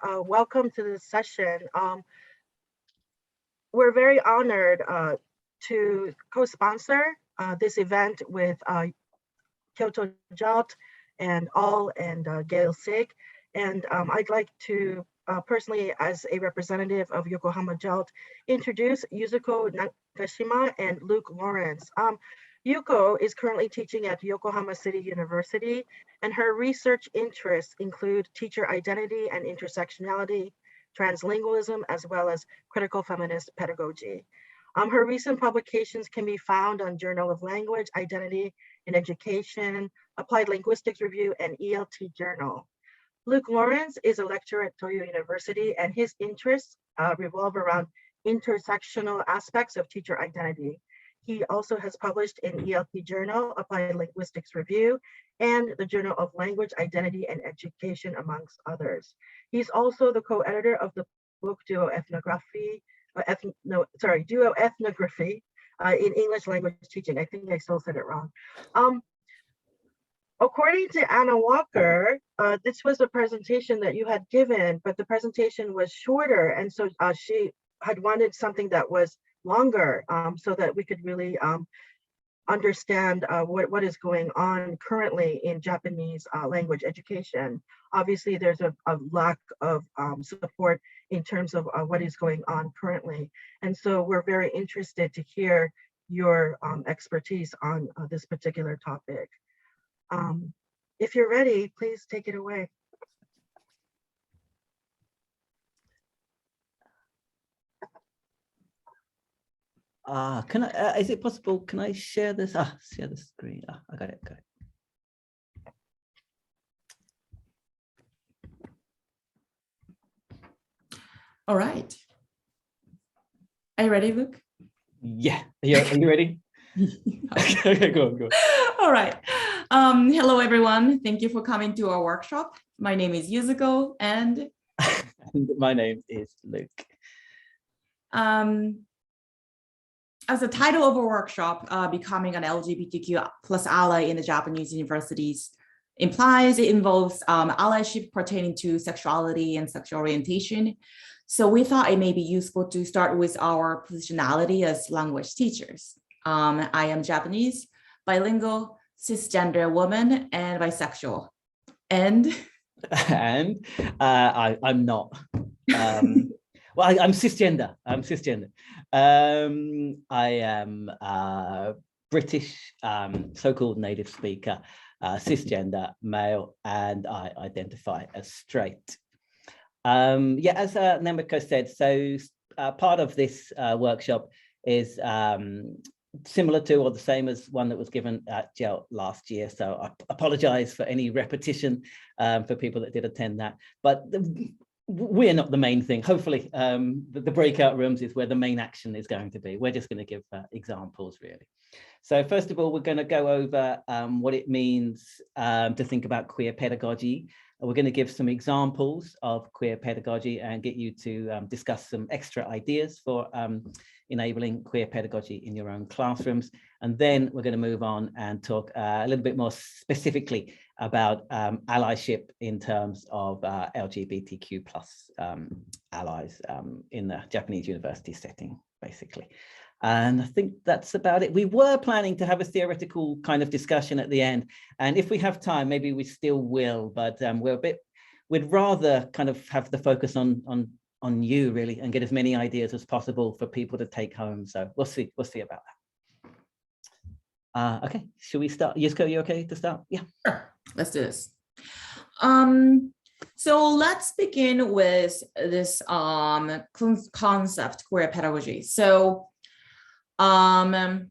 welcome to this session. We're very honored to co-sponsor this event with Kyoto JOT and All and Gail Sig. And I'd like to personally, as a representative of Yokohama JOT, introduce Yuzuko Nagashima and Luke Lawrence. Yuko is currently teaching at Yokohama City University, and her research interests include teacher identity and intersectionality, translingualism, as well as critical feminist pedagogy. Her recent publications can be found on Journal of Language, Identity in Education, Applied Linguistics Review, and ELT Journal. Luke Lawrence is a lecturer at Toyo University, and his interests revolve around intersectional aspects of teacher identity. He also has published in ELT Journal, Applied Linguistics Review, and the Journal of Language, Identity, and Education, amongst others. He's also the co-editor of the book Duo Ethnography in English Language Teaching. I think I still said it wrong. According to Anna Walker, this was a presentation that you had given, but the presentation was shorter. And so she had wanted something that was longer so that we could really understand what is going on currently in Japanese language education. Obviously, there's a lack of support in terms of what is going on currently. And so we're very interested to hear your expertise on this particular topic. If you're ready, please take it away. Can I, is it possible, can I share this? Share the screen. I got it. All right. Are you ready, Luke? Yeah, are you ready? Okay, go on. All right. Hello, everyone. Thank you for coming to our workshop. My name is Yuzuko and my name is Luke. As the title of our workshop, Becoming an LGBTQ plus ally in the Japanese universities implies, it involves allyship pertaining to sexuality and sexual orientation. So we thought it may be useful to start with our positionality as language teachers. I am Japanese, bilingual, cisgender woman, and bisexual. And I'm not. Well, I'm cisgender. I am British, so-called native speaker, cisgender, male, and I identify as straight. Yeah, as Namiko said, so part of this workshop is similar to or the same as one that was given at GEL last year. So I apologize for any repetition for people that did attend that. But we're not the main thing. Hopefully, the breakout rooms is where the main action is going to be. We're just going to give examples, really. So first of all, we're going to go over what it means to think about queer pedagogy. We're going to give some examples of queer pedagogy and get you to discuss some extra ideas for enabling queer pedagogy in your own classrooms. And then we're going to move on and talk a little bit more specifically about allyship in terms of LGBTQ plus allies in the Japanese university setting, basically. And I think that's about it. We were planning to have a theoretical kind of discussion at the end. And if we have time, maybe we still will, but we'd rather kind of have the focus on you really and get as many ideas as possible for people to take home. So we'll see about that. Okay, should we start? Yuzuko, you okay to start? Yeah. Sure. Let's do this. So let's begin with this concept, queer pedagogy. So this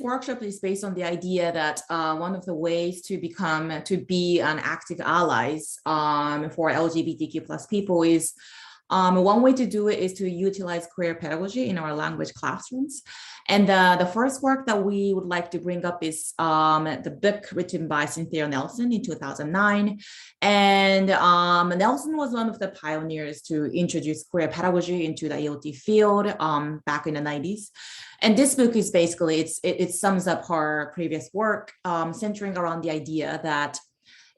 workshop is based on the idea that one of the ways to be an active allies for LGBTQ plus people is one way to do it is to utilize queer pedagogy in our language classrooms. And the first work that we would like to bring up is the book written by Cynthia Nelson in 2009. And Nelson was one of the pioneers to introduce queer pedagogy into the ELT field back in the 90s. And this book is basically, it sums up her previous work centering around the idea that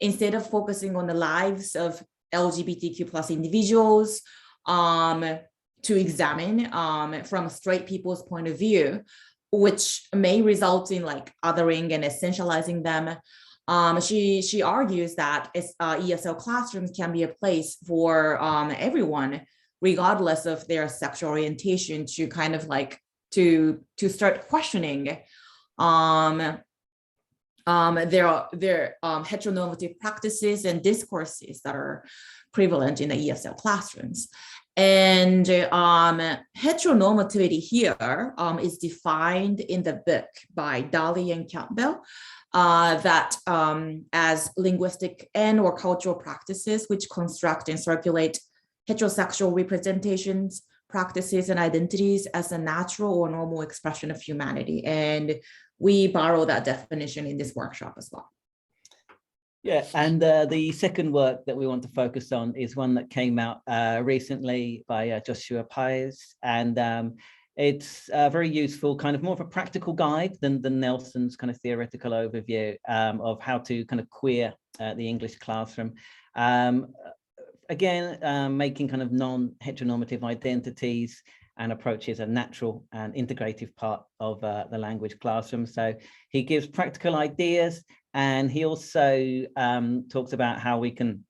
instead of focusing on the lives of LGBTQ plus individuals to examine from straight people's point of view, which may result in like othering and essentializing them. She argues that ESL classrooms can be a place for everyone, regardless of their sexual orientation, to kind of like to start questioning their heteronormative practices and discourses that are prevalent in the ESL classrooms. And heteronormativity here is defined in the book by Daly and Campbell that as linguistic and or cultural practices which construct and circulate heterosexual representations, practices, and identities as a natural or normal expression of humanity. And we borrow that definition in this workshop as well. Yeah, and the second work that we want to focus on is one that came out recently by Joshua Pies, and it's very useful, kind of more of a practical guide than Nelson's kind of theoretical overview of how to kind of queer the English classroom. Again, making kind of non-heteronormative identities and approaches a natural and integrative part of the language classroom. So he gives practical ideas, and he also talks about how we can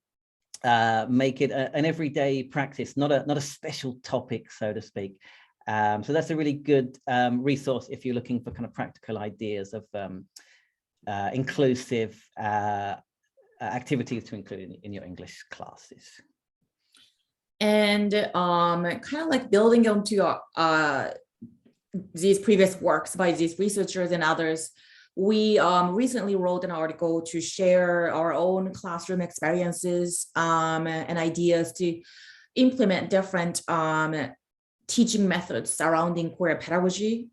make it an everyday practice, not a special topic, so to speak. So that's a really good resource if you're looking for kind of practical ideas of inclusive activities to include in your English classes. And kind of like building onto these previous works by these researchers and others, we recently wrote an article to share our own classroom experiences and ideas to implement different teaching methods surrounding queer pedagogy,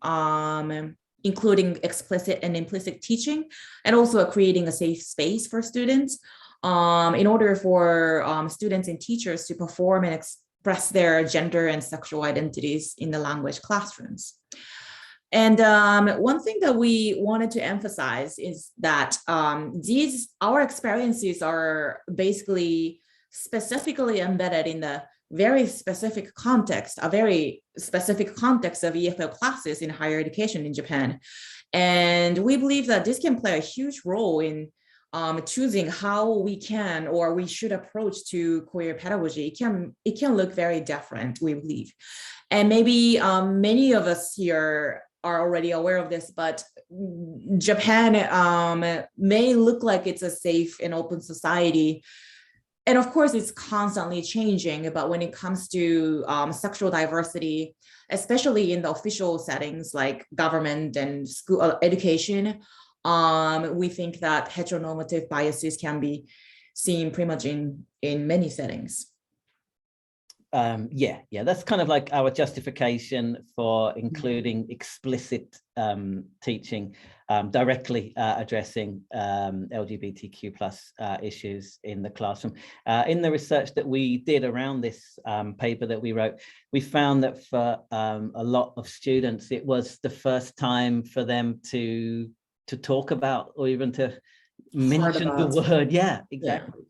including explicit and implicit teaching, and also creating a safe space for students in order for students and teachers to perform and express their gender and sexual identities in the language classrooms. And one thing that we wanted to emphasize is that our experiences are basically specifically embedded in the very specific context, a very specific context of EFL classes in higher education in Japan. And we believe that this can play a huge role in choosing how we can or we should approach to queer pedagogy. It can look very different, we believe. And maybe many of us here are already aware of this, but Japan may look like it's a safe and open society. And of course, it's constantly changing, but when it comes to sexual diversity, especially in the official settings like government and school education, we think that heteronormative biases can be seen pretty much in many settings. Yeah, that's kind of like our justification for including explicit teaching directly addressing LGBTQ plus issues in the classroom. In the research that we did around this paper that we wrote, we found that for a lot of students, it was the first time for them to talk about or even to mention the word. Yeah, exactly.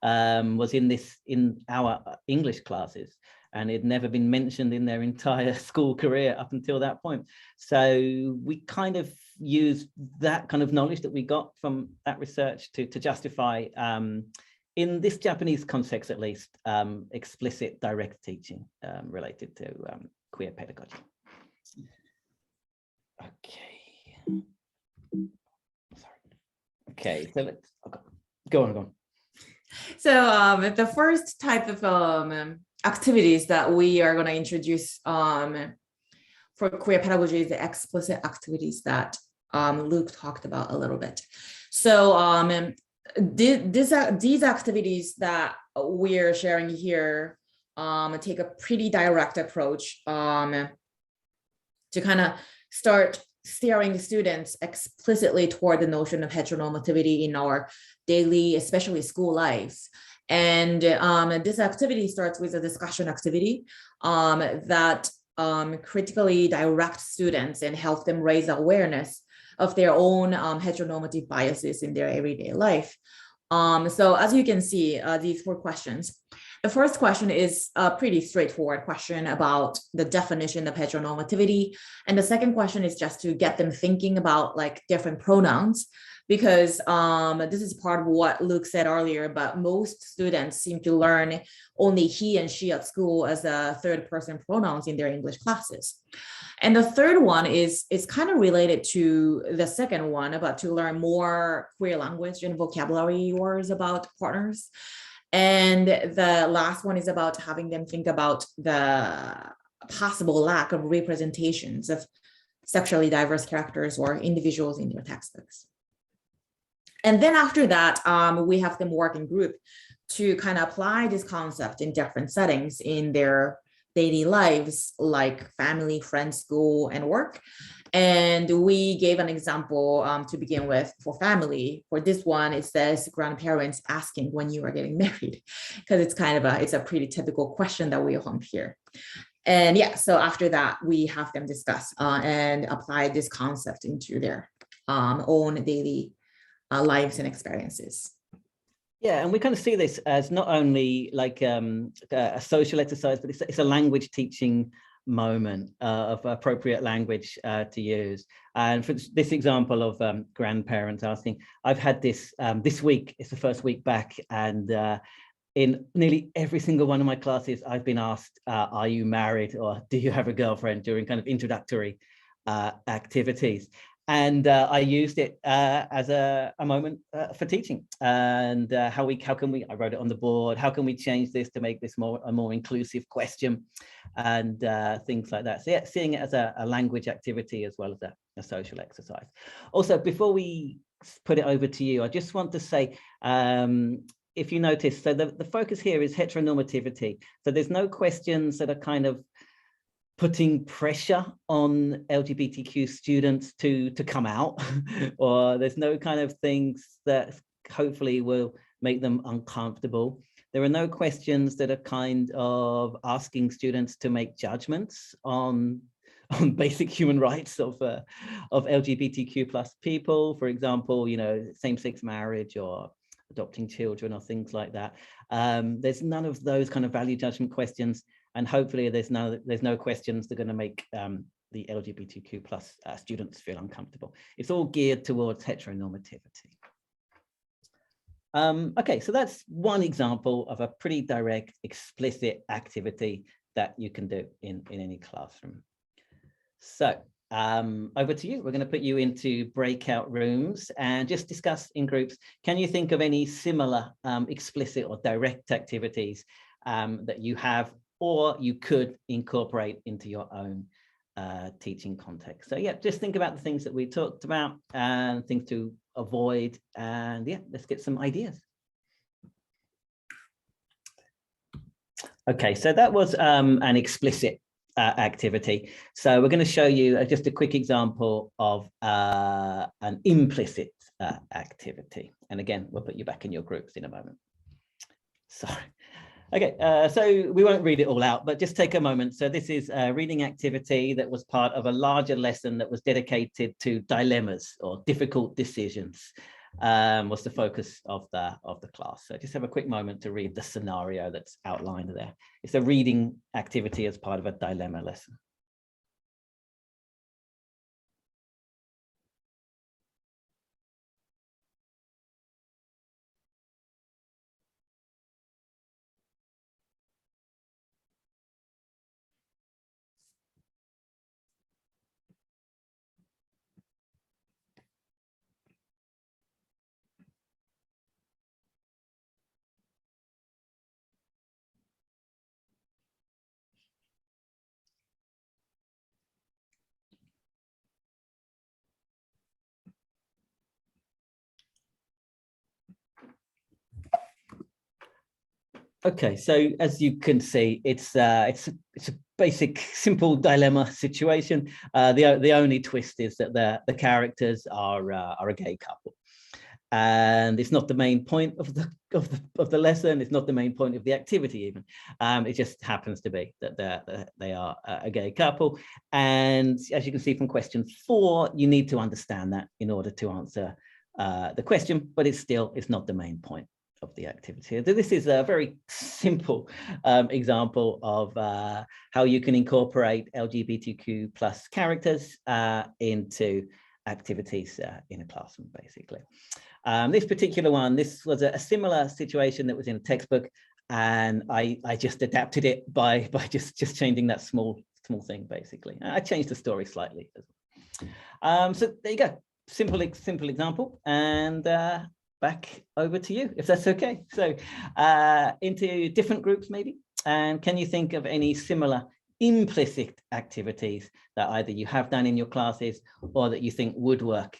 Was in our English classes, and it had never been mentioned in their entire school career up until that point. So we kind of used that kind of knowledge that we got from that research to justify, in this Japanese context at least, explicit direct teaching related to queer pedagogy. Okay. Sorry. Okay, so let's go on. So the first type of activities that we are going to introduce for queer pedagogy is the explicit activities that Luke talked about a little bit. So these activities that we're sharing here take a pretty direct approach to kind of start steering students explicitly toward the notion of heteronormativity in our daily, especially school lives. And this activity starts with a discussion activity that critically directs students and help them raise awareness of their own heteronormative biases in their everyday life. So as you can see, these 4 questions. The first question is a pretty straightforward question about the definition of heteronormativity. And the second question is just to get them thinking about like different pronouns, because this is part of what Luke said earlier, but most students seem to learn only he and she at school as a third person pronouns in their English classes. And the third one is kind of related to the second one, about to learn more queer language and vocabulary words about partners. And the last one is about having them think about the possible lack of representations of sexually diverse characters or individuals in their textbooks. And then after that, we have them work in group to kind of apply this concept in different settings in their daily lives, like family, friends, school, and work. And we gave an example to begin with for family. For this one, it says grandparents asking when you are getting married, because it's kind of it's a pretty typical question that we often hear. And yeah, so after that, we have them discuss and apply this concept into their own daily lives and experiences. Yeah, and we kind of see this as not only like a social exercise, but it's a language teaching moment of appropriate language to use. And for this example of grandparents asking, I've had this this week, it's the first week back, and in nearly every single one of my classes, I've been asked, are you married, or do you have a girlfriend, during kind of introductory activities. And I used it as a moment for teaching, and how can we, I wrote it on the board, how can we change this to make this a more inclusive question, and things like that. So yeah, seeing it as a language activity as well as a social exercise. Also, before we put it over to you, I just want to say, if you notice, so the focus here is heteronormativity. So there's no questions that are kind of putting pressure on LGBTQ students to come out, or there's no kind of things that hopefully will make them uncomfortable. There are no questions that are kind of asking students to make judgments on basic human rights of LGBTQ plus people, for example, you know, same-sex marriage or adopting children or things like that. There's none of those kind of value judgment questions. And hopefully there's no questions that are going to make the LGBTQ plus students feel uncomfortable. It's all geared towards heteronormativity. Okay, so that's one example of a pretty direct, explicit activity that you can do in any classroom. So over to you. We're going to put you into breakout rooms and just discuss in groups. Can you think of any similar explicit or direct activities that you have or you could incorporate into your own teaching context? So yeah, just think about the things that we talked about and things to avoid, and yeah, let's get some ideas. Okay, so that was an explicit activity. So we're going to show you just a quick example of an implicit activity. And again, we'll put you back in your groups in a moment. Sorry. Okay, so we won't read it all out, but just take a moment. So this is a reading activity that was part of a larger lesson that was dedicated to dilemmas or difficult decisions, was the focus of the class. So just have a quick moment to read the scenario that's outlined there. It's a reading activity as part of a dilemma lesson. Okay, so as you can see, it's a basic, simple dilemma situation. The only twist is that the characters are a gay couple, and it's not the main point of the lesson. It's not the main point of the activity even. It just happens to be that they are a gay couple, and as you can see from question 4, you need to understand that in order to answer the question, but it's not the main point of the activity. So this is a very simple example of how you can incorporate LGBTQ plus characters into activities in a classroom, basically. This particular one, this was a similar situation that was in a textbook, and I just adapted it by just changing that small thing, basically. I changed the story slightly. So there you go, simple example, and back over to you, if that's okay. So into different groups maybe, and can you think of any similar implicit activities that either you have done in your classes or that you think would work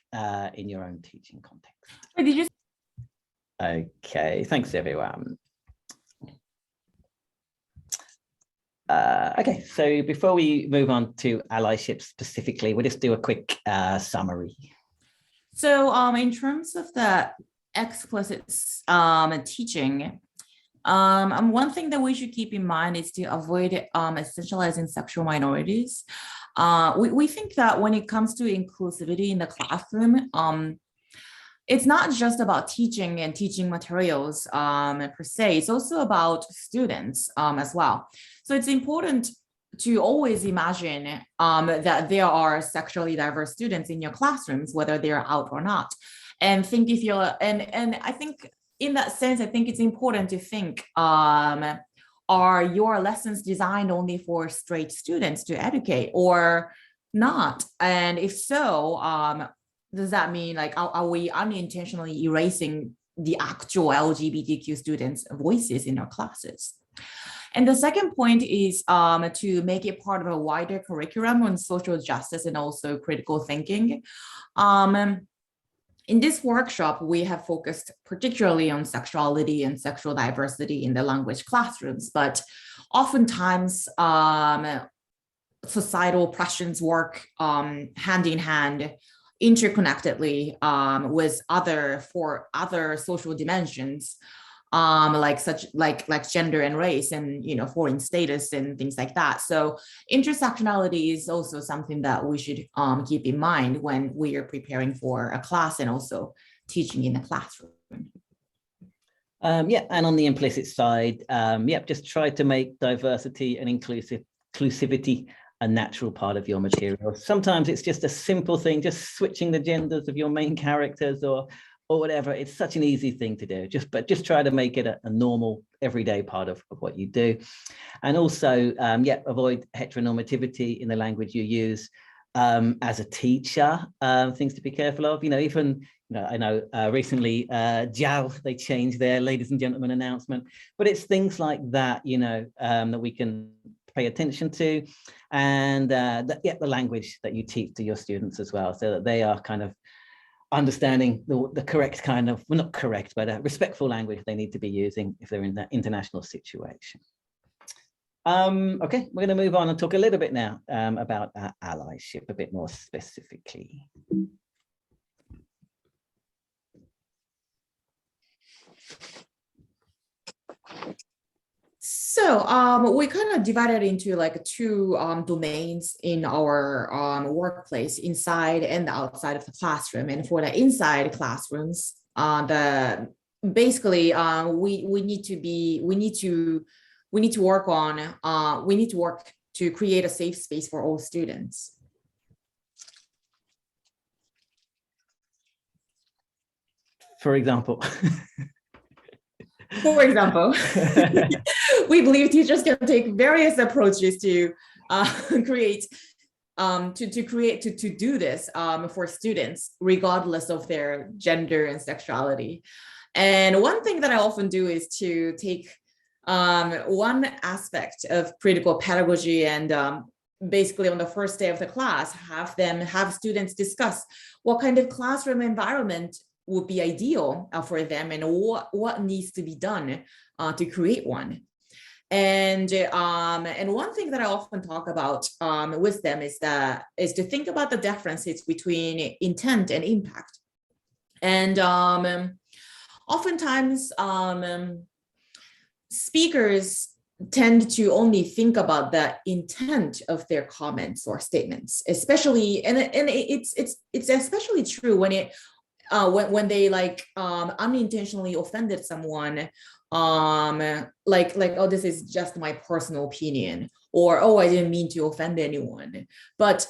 in your own teaching context? Did you? Okay, thanks everyone. Okay, so before we move on to allyship specifically, we'll just do a quick summary. So in terms of the explicit teaching, one thing that we should keep in mind is to avoid essentializing sexual minorities. We think that when it comes to inclusivity in the classroom, it's not just about teaching and teaching materials per se, it's also about students as well. So it's important to always imagine that there are sexually diverse students in your classrooms, whether they're out or not. And think if you're, and I think in that sense, I think it's important to think, are your lessons designed only for straight students to educate or not? And if so, does that mean like, are we unintentionally erasing the actual LGBTQ students' voices in our classes? And the second point is to make it part of a wider curriculum on social justice and also critical thinking. In this workshop, we have focused particularly on sexuality and sexual diversity in the language classrooms, but oftentimes societal pressures work hand in hand, interconnectedly with other social dimensions, like gender and race and foreign status and things like that. So intersectionality is also something that we should keep in mind when we are preparing for a class and also teaching in the classroom. Yeah, and on the implicit side, just try to make diversity and inclusivity a natural part of your material. Sometimes it's just a simple thing, just switching the genders of your main characters or whatever. It's such an easy thing to do, but just try to make it a normal everyday part of what you do. And also, avoid heteronormativity in the language you use. As a teacher, things to be careful of, I know recently JAL, they changed their ladies and gentlemen announcement, but it's things like that, that we can pay attention to, and the language that you teach to your students as well, so that they are kind of understanding the correct kind of, well, not correct, but a respectful language they need to be using if they're in that international situation. Okay, we're going to move on and talk a little bit now about allyship a bit more specifically. So we kind of divided into like two domains in our workplace, inside and outside of the classroom. And for the inside classrooms, basically we need to work to create a safe space for all students. For example. For example, we believe teachers can take various approaches to do this for students, regardless of their gender and sexuality. And one thing that I often do is to take one aspect of critical pedagogy and basically on the first day of the class, have students discuss what kind of classroom environment would be ideal for them and what needs to be done to create one. And one thing that I often talk about with them is to think about the differences between intent and impact. And oftentimes speakers tend to only think about the intent of their comments or statements, especially, and it's especially true when when they like unintentionally offended someone, like, oh, this is just my personal opinion, or, oh, I didn't mean to offend anyone. But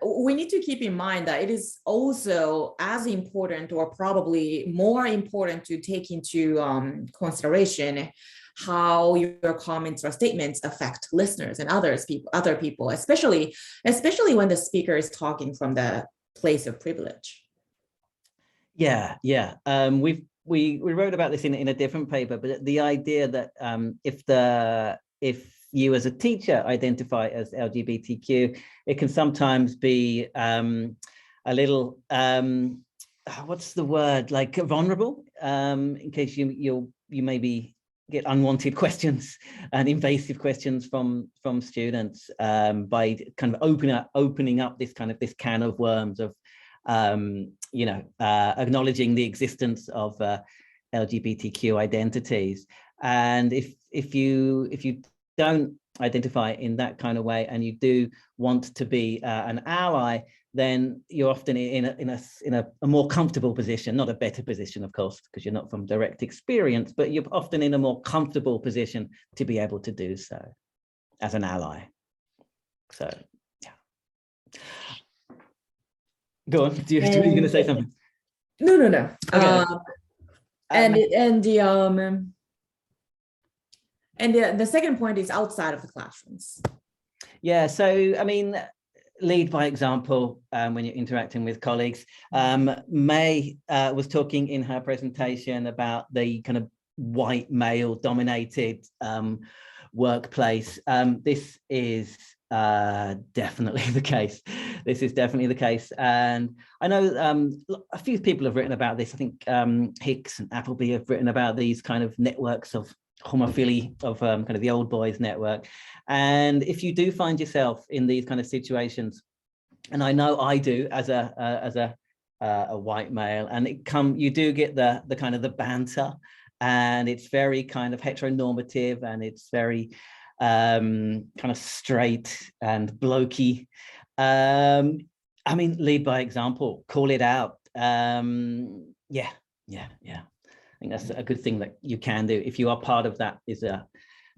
we need to keep in mind that it is also as important, or probably more important, to take into consideration how your comments or statements affect listeners and other people, especially when the speaker is talking from the place of privilege. Yeah. We wrote about this in a different paper, but the idea that if you as a teacher identify as LGBTQ, it can sometimes be a little what's the word, like vulnerable, in case you maybe get unwanted questions and invasive questions from students, by kind of opening up this can of worms of acknowledging the existence of LGBTQ identities. And if you don't identify in that kind of way, and you do want to be an ally, then you're often in a more comfortable position, not a better position, of course, because you're not from direct experience, but you're often in a more comfortable position to be able to do so as an ally. So, yeah. Go on. Were you going to say something? No. Okay. And the second point is outside of the classrooms. Yeah. So, I mean, lead by example when you're interacting with colleagues. May was talking in her presentation about the kind of white male dominated workplace. This is definitely the case. This is definitely the case. And I know a few people have written about this. I think Hicks and Appleby have written about these kind of networks of homophily, of kind of the old boys network. And if you do find yourself in these kind of situations, and I know I do as a white male, and you do get the kind of the banter, and it's very kind of heteronormative, and it's very kind of straight and blokey. I mean, lead by example, call it out. Yeah. I think that's a good thing that you can do if you are part of that, is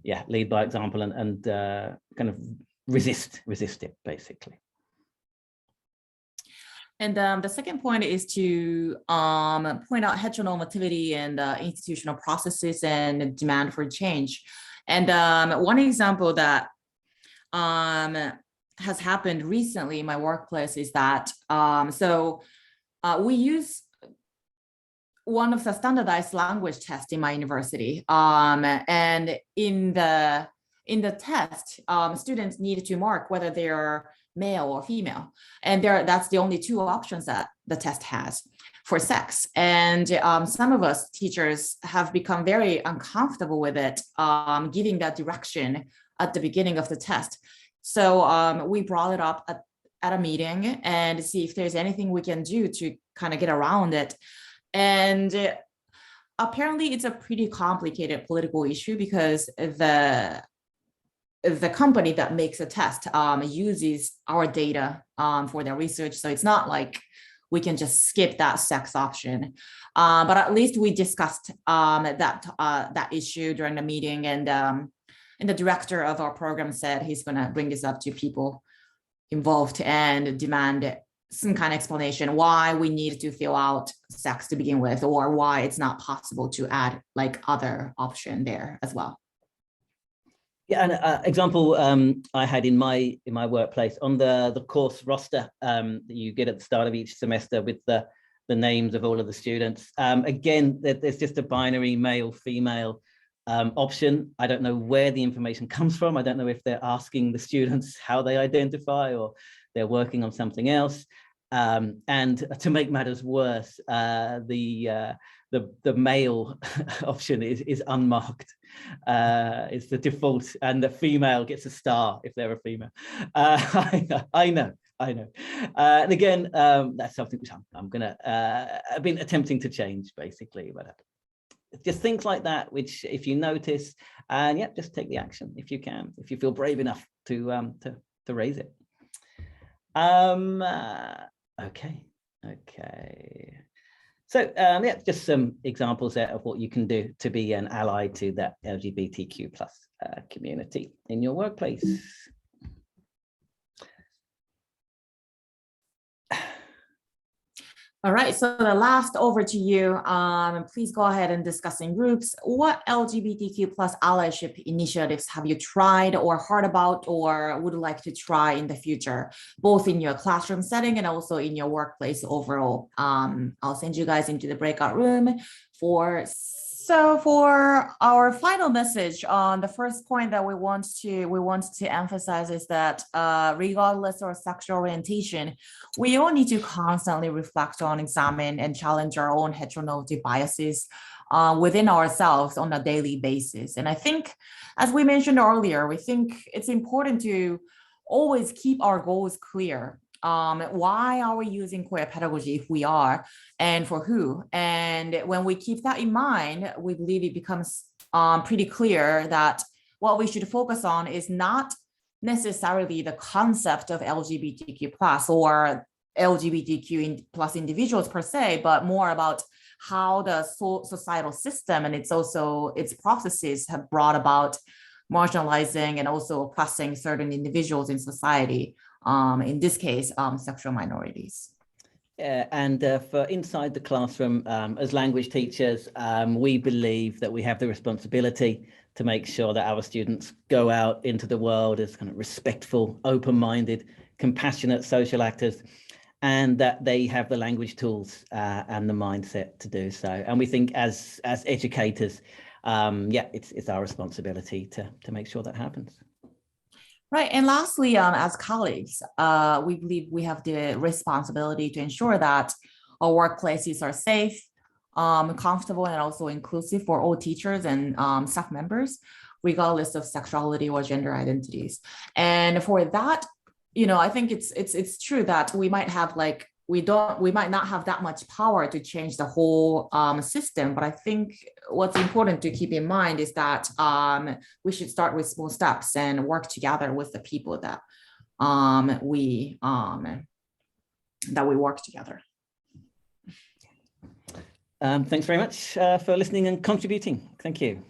lead by example, and kind of resist it, basically. And the second point is to point out heteronormativity and institutional processes and demand for change. And one example that has happened recently in my workplace is that we use one of the standardized language tests in my university, and in the test, students needed to mark whether they're male or female, and that's the only two options that the test has for sex. And some of us teachers have become very uncomfortable with it, giving that direction at the beginning of the test. So we brought it up at a meeting and see if there's anything we can do to kind of get around it. And apparently it's a pretty complicated political issue, because the company that makes a test uses our data for their research. So it's not like we can just skip that sex option. But at least we discussed that issue during the meeting, and the director of our program said he's going to bring this up to people involved and demand some kind of explanation why we need to fill out sex to begin with, or why it's not possible to add like other option there as well. Yeah, and example I had in my workplace on the course roster that you get at the start of each semester with the names of all of the students. Again, there's just a binary male female option. I don't know where the information comes from. I don't know if they're asking the students how they identify, or they're working on something else. And to make matters worse, the male option is unmarked. It's the default, and the female gets a star if they're a female. I know. And again, that's something which I've been attempting to change, basically, but just things like that, which if you notice, and just take the action if you can, if you feel brave enough to raise it. Okay. So yeah, just some examples there of what you can do to be an ally to that LGBTQ plus community in your workplace. All right, so the last over to you. Please go ahead and discuss in groups. What LGBTQ plus allyship initiatives have you tried or heard about or would like to try in the future, both in your classroom setting and also in your workplace overall? I'll send you guys into the breakout room for our final message on the first point that we want to emphasize is that regardless of sexual orientation, we all need to constantly reflect on, examine, and challenge our own heteronormative biases within ourselves on a daily basis. And I think, as we mentioned earlier, we think it's important to always keep our goals clear. Why are we using queer pedagogy if we are, and for who? And when we keep that in mind, we believe it becomes pretty clear that what we should focus on is not necessarily the concept of LGBTQ plus or LGBTQ plus individuals per se, but more about how the societal system and its processes have brought about marginalizing and also oppressing certain individuals in society. In this case, sexual minorities. Yeah, and for inside the classroom, as language teachers, we believe that we have the responsibility to make sure that our students go out into the world as kind of respectful, open-minded, compassionate social actors, and that they have the language tools and the mindset to do so. And we think as educators, yeah, it's our responsibility to make sure that happens. Right. And lastly, as colleagues, we believe we have the responsibility to ensure that our workplaces are safe, comfortable, and also inclusive for all teachers and staff members, regardless of sexuality or gender identities. And for that, I think it's true that we might have we might not have that much power to change the whole system, but I think what's important to keep in mind is that we should start with small steps and work together with the people that we work together. Thanks very much for listening and contributing. Thank you.